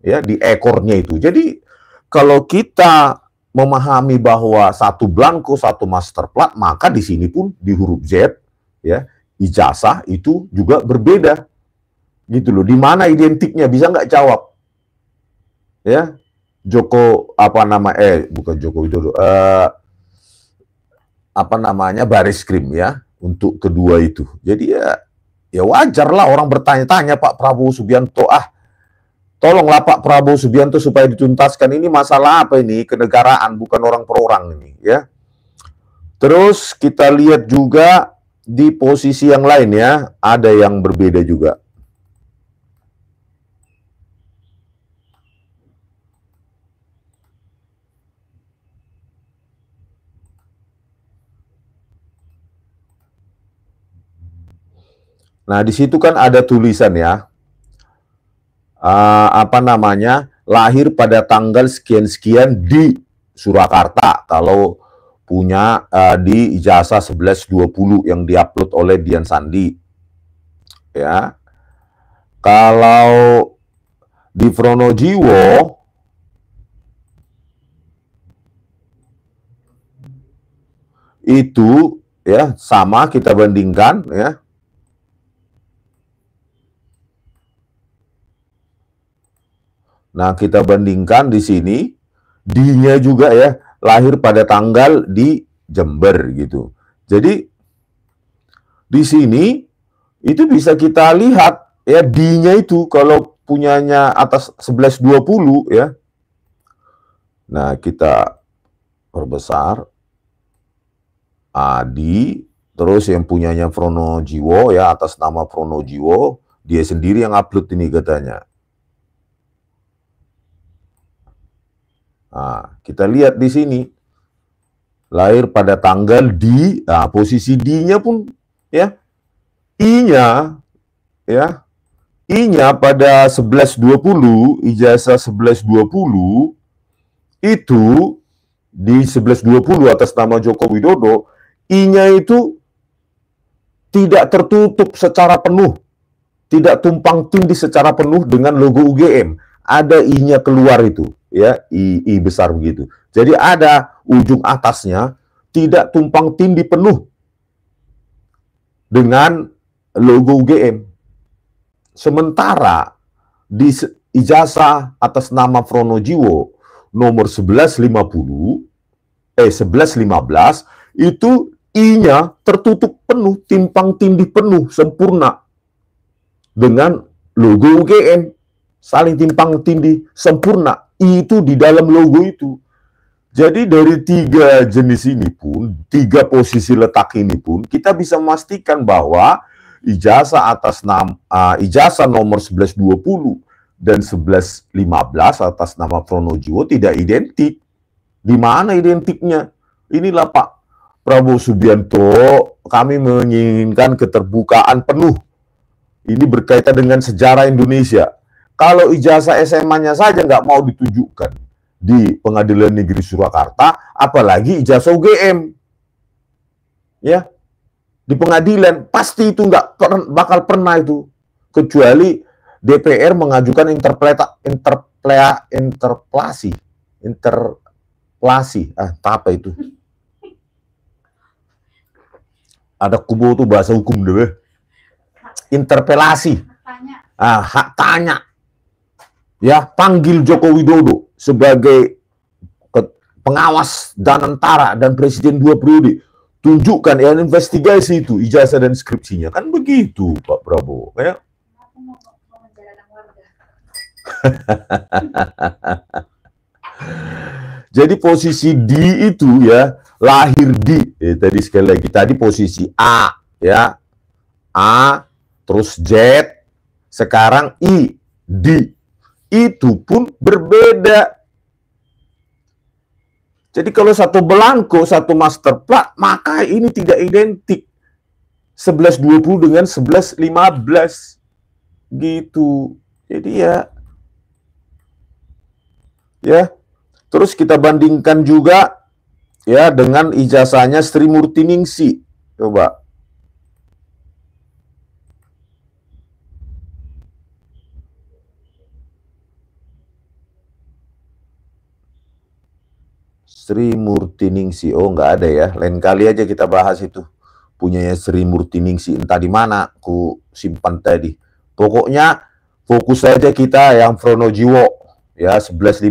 ya di ekornya itu. Jadi kalau kita memahami bahwa satu blanko satu master plat, maka di sini pun di huruf Z ya ijazah itu juga berbeda gitu loh. Di mana identiknya, bisa nggak jawab ya? Joko bukan Joko Widodo, Baris Krim ya untuk kedua itu. Jadi ya wajar lah orang bertanya-tanya Pak Prabowo Subianto, tolonglah Pak Prabowo Subianto supaya dituntaskan ini masalah apa ini, kenegaraan bukan orang per orang ini ya. Terus kita lihat juga di posisi yang lain ya, ada yang berbeda juga. Nah, di situ kan ada tulisan ya, lahir pada tanggal sekian-sekian di Surakarta. Kalau punya di ijazah 1120 yang diupload oleh Dian Sandi. Ya. Kalau di Pronojiwo itu ya sama, kita bandingkan ya. Nah, kita bandingkan di sini, D-nya juga ya, lahir pada tanggal di Jember gitu. Jadi di sini itu bisa kita lihat ya, D-nya itu kalau punyanya atas 1120 ya. Nah, kita perbesar Adi, terus yang punyanya Pronojiwo ya, atas nama Pronojiwo, dia sendiri yang upload ini katanya. Nah, kita lihat di sini lahir pada tanggal di, posisi D-nya pun ya, I-nya ya, I-nya pada 1120, ijazah 1120 itu di 1120 atas nama Joko Widodo, I-nya itu tidak tertutup secara penuh, tidak tumpang tindih secara penuh dengan logo UGM. Ada I-nya keluar itu ya, I besar begitu. Jadi ada ujung atasnya tidak tumpang tindih penuh dengan logo UGM. Sementara di ijazah atas nama Pronojiwo nomor 1115 itu I-nya tertutup penuh, timpang tindih penuh, sempurna dengan logo UGM. Saling timpang tindih, sempurna. I itu di dalam logo itu. Jadi dari tiga jenis ini pun, tiga posisi letak ini pun, kita bisa memastikan bahwa ijazah atas ijazah nomor 1120 dan 1115 atas nama Pronojiwo tidak identik. Di mana identiknya? Inilah Pak Prabowo Subianto, kami menginginkan keterbukaan penuh. Ini berkaitan dengan sejarah Indonesia. Kalau ijazah SMA-nya saja nggak mau ditunjukkan di Pengadilan Negeri Surakarta, apalagi ijazah UGM. Ya, di pengadilan pasti itu nggak bakal pernah itu, kecuali DPR mengajukan interpelasi, apa itu? Ada kubu tuh bahasa hukum deh. Interpelasi. Hak tanya. Ya, panggil Joko Widodo sebagai pengawas Danantara dan presiden 2 periode. Tunjukkan ya, investigasi itu ijazah dan skripsinya. Kan begitu Pak Prabowo. Ya. Jadi posisi D itu ya, lahir di, tadi sekali lagi, tadi posisi A, ya, A, terus Z, sekarang I, D, itu pun berbeda. Jadi kalau satu belangko, satu master plat, maka ini tidak identik. 1120 dengan 1115. Gitu. Jadi ya. Terus kita bandingkan juga ya dengan ijazahnya Sri Murtiningsih. Coba. Sri Murtiningsih. Oh, nggak ada ya. Lain kali aja kita bahas itu. Punyanya Sri Murtiningsih. Entah di mana aku simpan tadi. Pokoknya fokus saja kita yang Pronojiwo. Ya, 1115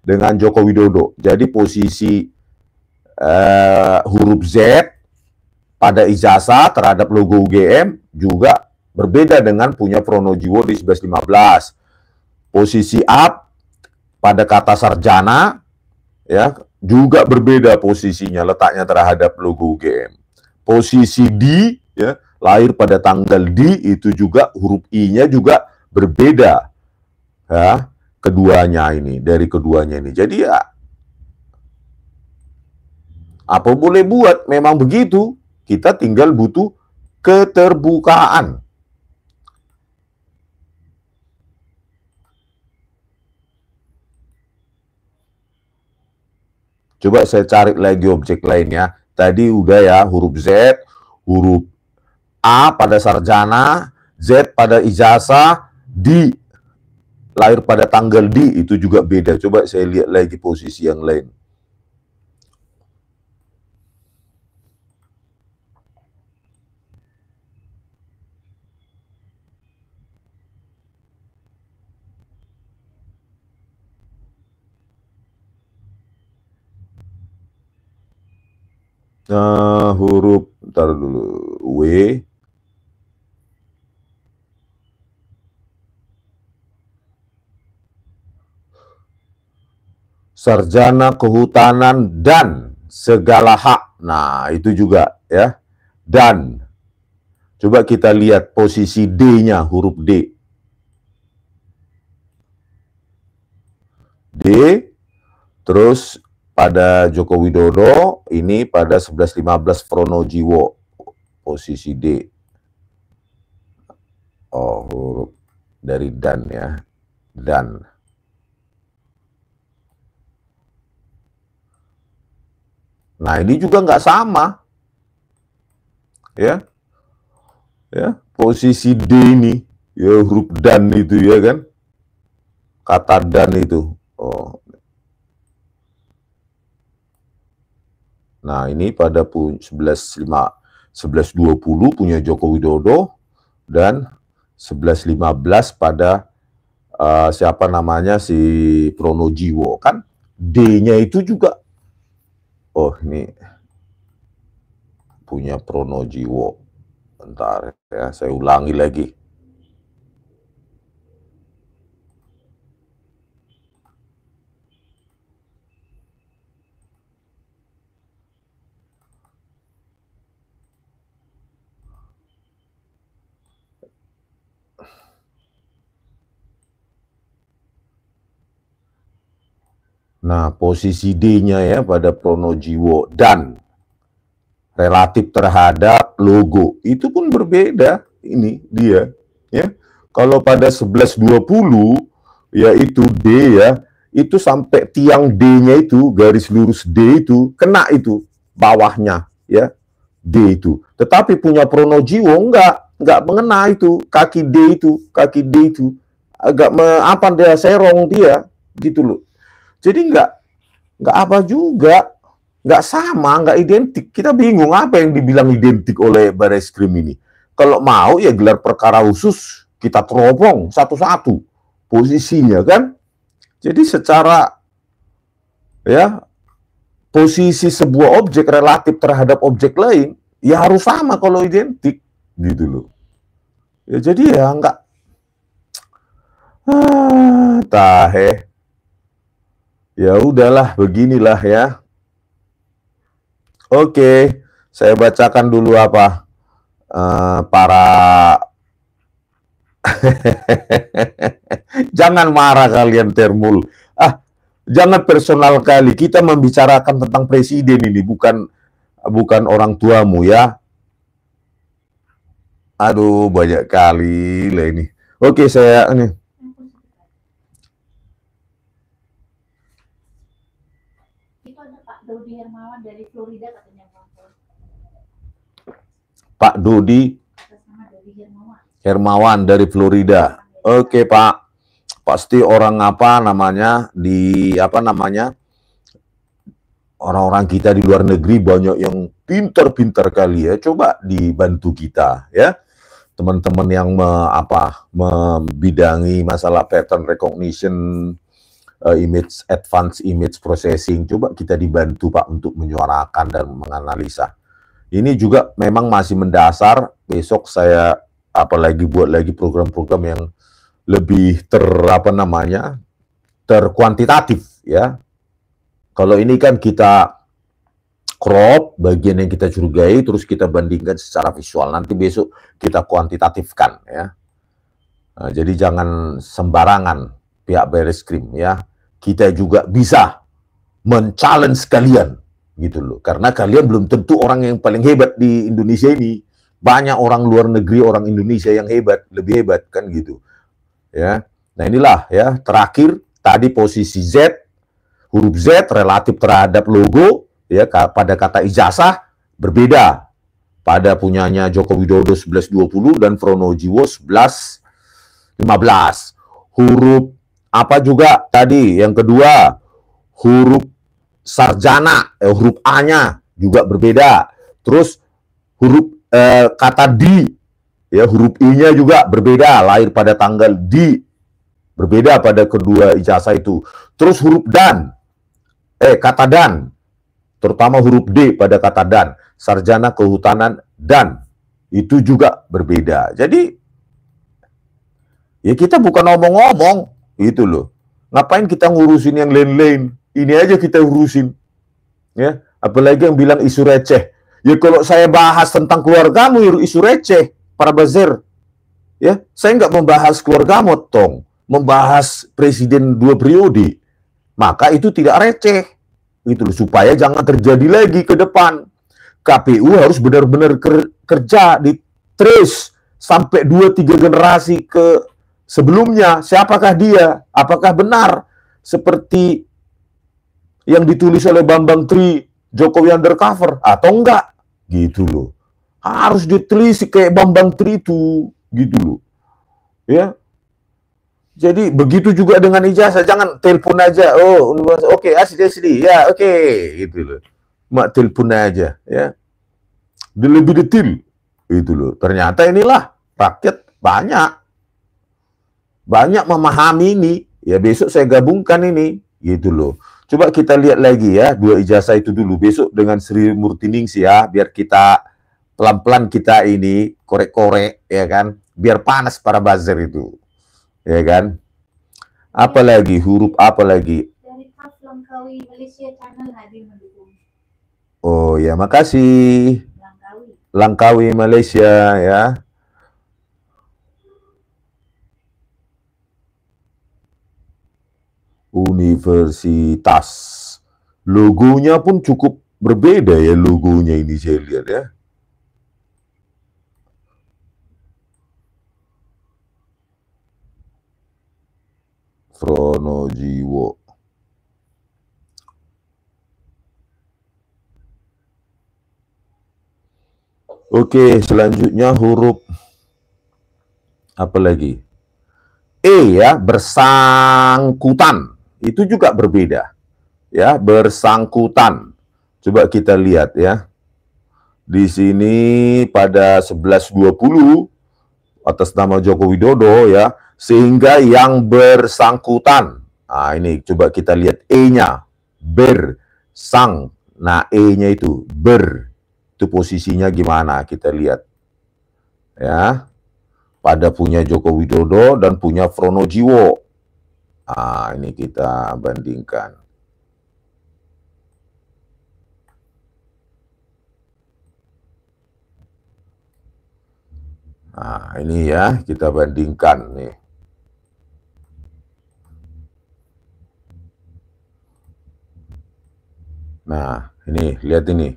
dengan Joko Widodo. Jadi posisi huruf Z pada ijazah terhadap logo UGM juga berbeda dengan punya Pronojiwo di 1115. Posisi A pada kata sarjana ya juga berbeda posisinya, letaknya terhadap logo UGM. Posisi D ya, lahir pada tanggal D, itu juga huruf I-nya juga berbeda. Ya, keduanya ini, dari keduanya ini. Jadi ya apa boleh buat, memang begitu. Kita tinggal butuh keterbukaan. Coba saya cari lagi objek lainnya. Tadi udah ya, huruf Z, huruf A pada sarjana, Z pada ijazah, D lahir pada tanggal D, itu juga beda. Coba saya lihat lagi posisi yang lain. Huruf, ntar dulu, W, sarjana kehutanan dan segala hak. Nah, itu juga ya. Dan coba kita lihat posisi D-nya, huruf D. D, terus pada Joko Widodo, ini pada 1115 Pronojiwo, posisi D. Oh, huruf dari dan ya. Dan. Nah, ini juga nggak sama. Ya. Ya, posisi D ini, ya huruf dan itu ya kan. Kata dan itu. Oh. Nah, ini pada 1120 punya Joko Widodo dan 1115 pada siapa namanya, si Pronojiwo kan. D-nya itu juga, oh ini punya Pronojiwo. Bentar ya, saya ulangi lagi. Nah, posisi D-nya ya pada Pronojiwo dan relatif terhadap logo itu pun berbeda. Ini dia ya. Kalau pada 1120 yaitu D ya, itu sampai tiang D-nya itu, garis lurus D itu kena itu bawahnya ya, D itu. Tetapi punya Pronojiwo enggak mengena itu, kaki D itu agak apa dia, serong dia gitu loh. Jadi enggak apa juga, nggak sama, nggak identik. Kita bingung apa yang dibilang identik oleh Bareskrim ini. Kalau mau ya gelar perkara khusus, kita teropong satu-satu posisinya kan. Jadi secara ya posisi sebuah objek relatif terhadap objek lain ya harus sama kalau identik gitu loh. Ya jadi ya nggak tahe. Ya udahlah, beginilah ya. Oke, saya bacakan dulu apa para jangan marah kalian Termul. Ah, jangan personal kali. Kita membicarakan tentang presiden ini, bukan bukan orang tuamu ya. Aduh, banyak kali lah ini. Oke, saya ini. Itu ada Pak Dodi Hermawan dari Florida katanya Bang. Pak Dodi Hermawan dari Florida. Oke, Pak. Pasti orang apa namanya di apa namanya orang-orang kita di luar negeri banyak yang pintar-pintar kali ya. Coba dibantu kita ya. Teman-teman yang membidangi masalah pattern recognition, image advanced image processing, coba kita dibantu Pak untuk menyuarakan dan menganalisa. Ini juga memang masih mendasar. Besok saya apalagi buat lagi program-program yang lebih terkuantitatif ya. Kalau ini kan kita crop bagian yang kita curigai, terus kita bandingkan secara visual. Nanti besok kita kuantitatifkan ya. Nah, jadi jangan sembarangan pihak Barreskrim ya. Kita juga bisa men-challenge kalian gitu loh. Karena kalian belum tentu orang yang paling hebat di Indonesia ini. Banyak orang luar negeri, orang Indonesia yang hebat, lebih hebat kan gitu. Ya. Nah, inilah ya, terakhir tadi posisi Z, huruf Z relatif terhadap logo ya pada kata ijazah berbeda. Pada punyanya Joko Widodo 1120 dan Fronojiwo 1115. Huruf apa juga tadi yang kedua, huruf sarjana, huruf A-nya juga berbeda. Terus huruf kata di, ya huruf I-nya juga berbeda, lahir pada tanggal di, berbeda pada kedua ijazah itu. Terus huruf dan, kata dan, terutama huruf D pada kata dan, sarjana kehutanan dan, itu juga berbeda. Jadi, ya kita bukan ngomong-ngomong, gitu loh. Ngapain kita ngurusin yang lain-lain? Ini aja kita urusin. Ya, apalagi yang bilang isu receh. Ya kalau saya bahas tentang keluargamu, isu receh, para buzzer. Ya, saya nggak membahas keluargamu, Tong. Membahas presiden 2 periode. Maka itu tidak receh. Gitu loh, supaya jangan terjadi lagi ke depan. KPU harus benar-benar kerja di trace sampai 2-3 generasi ke sebelumnya. Siapakah dia? Apakah benar seperti yang ditulis oleh Bambang Tri, Jokowi undercover atau enggak? Gitu loh. Harus ditelisik kayak Bambang Tri itu, gitu loh. Ya. Jadi begitu juga dengan ijazah, jangan telepon aja. Oh, oke, asli. Ya, oke, gitu loh. Mak telepon aja, ya. Lebih detail, gitu loh. Ternyata inilah rakyat banyak memahami ini. Ya besok saya gabungkan ini, gitu loh. Coba kita lihat lagi ya, 2 ijazah itu dulu. Besok dengan Sri Murtiningsih ya, biar kita pelan-pelan kita ini korek-korek, ya kan? Biar panas para buzzer itu, ya kan? Apa lagi? Huruf apa lagi? Dari Kaf Langkawi Malaysia Channel hadir mendukung. Oh ya, makasih. Langkawi Malaysia ya. Universitas. Logonya pun cukup berbeda ya, logonya ini saya lihat ya. Fronojiwo. Oke, selanjutnya huruf apa lagi? E ya, bersangkutan. Itu juga berbeda. Ya, bersangkutan. Coba kita lihat ya. Di sini pada 1120 atas nama Joko Widodo ya, sehingga yang bersangkutan. Nah, ini coba kita lihat E-nya. Bersang. Nah, E-nya itu ber. Itu posisinya gimana? Kita lihat. Ya. Pada punya Joko Widodo dan punya Fronojiwo. Nah, ini kita bandingkan. Nah, ini ya, kita bandingkan nih. Nah, ini, lihat ini.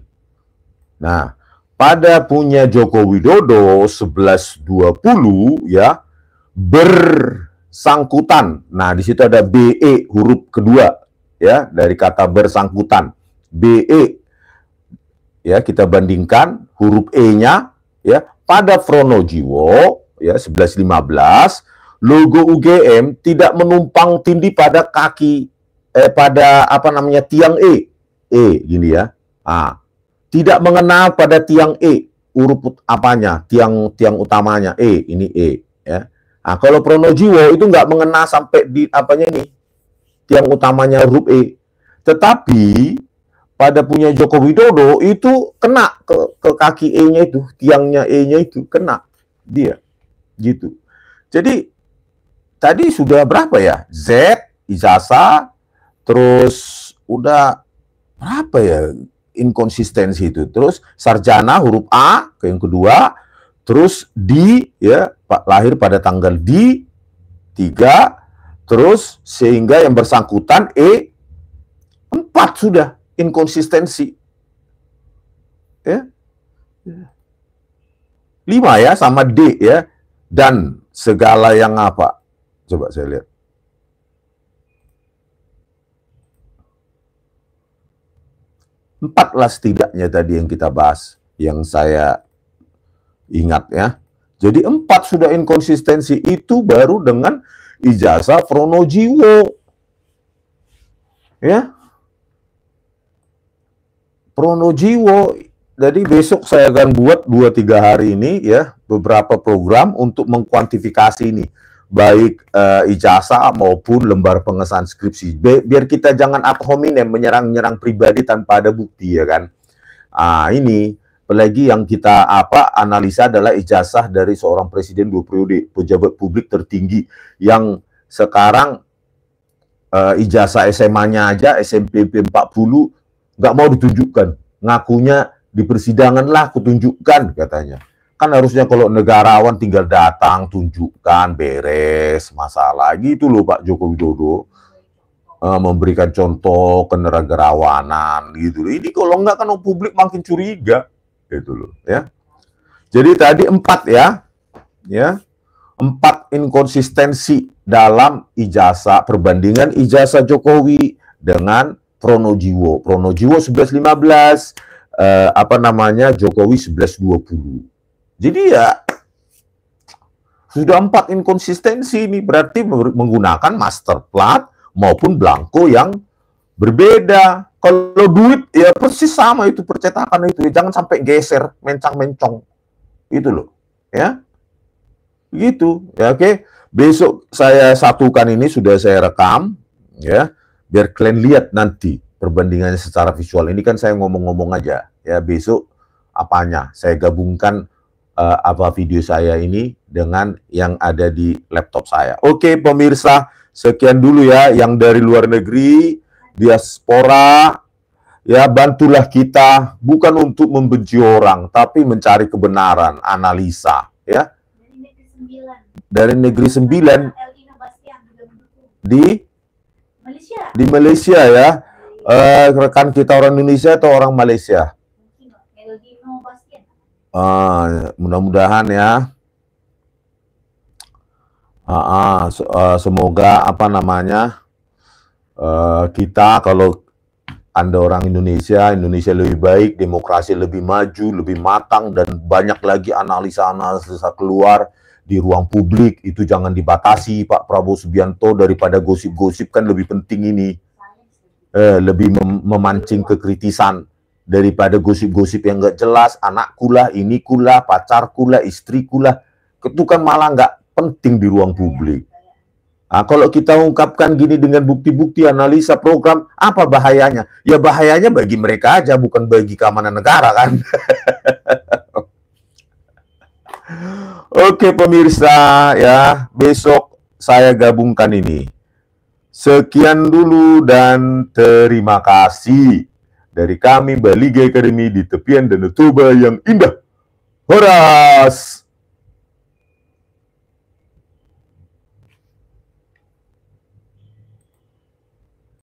Nah, pada punya Joko Widodo 11.20 ya, bersangkutan. Nah, di situ ada BE huruf kedua ya, dari kata bersangkutan. BE ya, kita bandingkan huruf E-nya ya, pada Pronojiwo ya 11.15 logo UGM tidak menumpang tindih pada kaki pada apa namanya tiang gini ya. Ah, tidak mengenal pada tiang huruf apanya, tiang utamanya ini ya. Nah, kalau Pronojiwo itu nggak mengena sampai di apanya ini, tiang utamanya huruf Tetapi pada punya Joko Widodo itu kena ke kaki E-nya itu, tiangnya E-nya itu kena dia, gitu. Jadi tadi sudah berapa ya? Z, ijazah, terus udah berapa ya inkonsistensi itu. Terus sarjana huruf A ke yang kedua, terus di ya lahir pada tanggal di 3, terus sehingga yang bersangkutan 4 sudah inkonsistensi. Ya. 5 ya sama D ya. Dan segala yang apa? Coba saya lihat. Empat lah setidaknya tadi yang kita bahas, yang saya ingat ya. Jadi 4 sudah inkonsistensi, itu baru dengan ijazah Pronojiwo. Ya. Pronojiwo. Jadi besok saya akan buat 2-3 hari ini ya, beberapa program untuk mengkuantifikasi ini. Baik ijazah maupun lembar pengesahan skripsi. Biar kita jangan ad hominem menyerang-nyerang pribadi tanpa ada bukti ya kan. Ini apalagi yang kita analisa adalah ijazah dari seorang presiden 2 periode, pejabat publik tertinggi yang sekarang ijazah SMA-nya aja SMPP 40 nggak mau ditunjukkan, ngakunya di persidangan lah aku tunjukkan katanya. Kan harusnya kalau negarawan tinggal datang, tunjukkan, beres masalah gitu loh Pak Joko Widodo. Memberikan contoh kenegarawanan gitu loh. Ini kalau enggak kan publik makin curiga gitu loh ya. Jadi tadi 4 ya. 4 inkonsistensi dalam ijazah, perbandingan ijazah Jokowi dengan Pronojiwo. Pronojiwo 11.15, Jokowi 11.20. Jadi ya sudah 4 inkonsistensi ini, berarti menggunakan master plat maupun blanko yang berbeda. Kalau duit ya persis sama itu percetakan itu, jangan sampai geser mencang-mencong itu loh ya, gitu ya. Oke, besok saya satukan ini, sudah saya rekam ya, biar kalian lihat nanti perbandingannya secara visual. Ini kan saya ngomong-ngomong aja ya, besok apanya saya gabungkan video saya ini dengan yang ada di laptop saya. Oke pemirsa, sekian dulu ya yang dari luar negeri, diaspora ya, bantulah kita bukan untuk membenci orang tapi mencari kebenaran, analisa ya. Dari negeri 9 di Malaysia ya. Rekan kita orang Indonesia atau orang Malaysia? Mudah-mudahan ya. Semoga kita, kalau Anda orang Indonesia lebih baik, demokrasi lebih maju, lebih matang, dan banyak lagi analisa-analisa keluar di ruang publik. Itu jangan dibatasi Pak Prabowo Subianto, daripada gosip-gosip kan lebih penting ini. Lebih memancing kekritisan daripada gosip-gosip yang nggak jelas, anakku lah, iniku lah, pacarku lah, istriku lah. Itu kan malah nggak penting di ruang publik. Kalau kita ungkapkan gini dengan bukti-bukti, analisa program, apa bahayanya? Ya bahayanya bagi mereka aja, bukan bagi keamanan negara kan. Oke pemirsa ya, besok saya gabungkan ini. Sekian dulu dan terima kasih dari kami Baliga Academy di tepian Danau Toba yang indah. Horas!